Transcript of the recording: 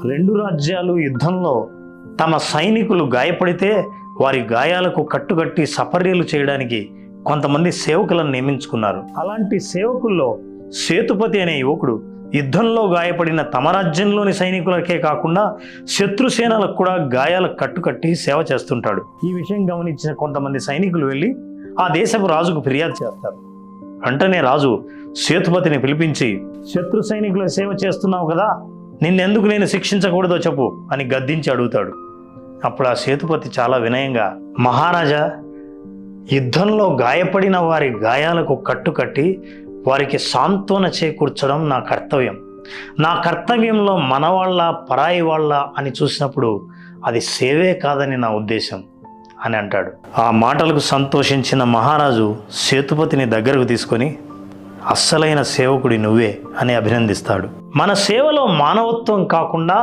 రెండు రాజ్యాలు యుద్ధంలో తమ సైనికులు గాయపడితే వారి గాయాలకు కట్టుకట్టి సపర్యలు చేయడానికి కొంతమంది సేవకులను నియమించుకున్నారు. అలాంటి సేవకుల్లో సేతుపతి అనే యువకుడు యుద్ధంలో గాయపడిన తమ రాజ్యంలోని సైనికులకే కాకుండా శత్రుసేనలకు కూడా గాయాలకు కట్టుకట్టి సేవ చేస్తుంటాడు. ఈ విషయం గమనించిన కొంతమంది సైనికులు వెళ్ళి ఆ దేశపు రాజుకు ఫిర్యాదు చేస్తారు. వెంటనే రాజు సేతుపతిని పిలిపించి, శత్రు సైనికుల సేవ చేస్తున్నావు కదా, నిన్నెందుకు నేను శిక్షించకూడదో చెప్పు అని గద్దించి అడుగుతాడు. అప్పుడు ఆ సేతుపతి చాలా వినయంగా, మహారాజా, యుద్ధంలో గాయపడిన వారి గాయాలకు కట్టుకట్టి వారికి సాంత్వన చేకూర్చడం నా కర్తవ్యం. నా కర్తవ్యంలో మనవాళ్ళ పరాయి వాళ్ళ అని చూసినప్పుడు అది సేవే కాదని నా ఉద్దేశం అని అంటాడు. ఆ మాటలకు సంతోషించిన మహారాజు సేతుపతిని దగ్గరకు తీసుకొని, అస్సలైన సేవకుడి నువ్వే అని అభినందిస్తాడు. మన సేవలో మానవత్వం కాకుండా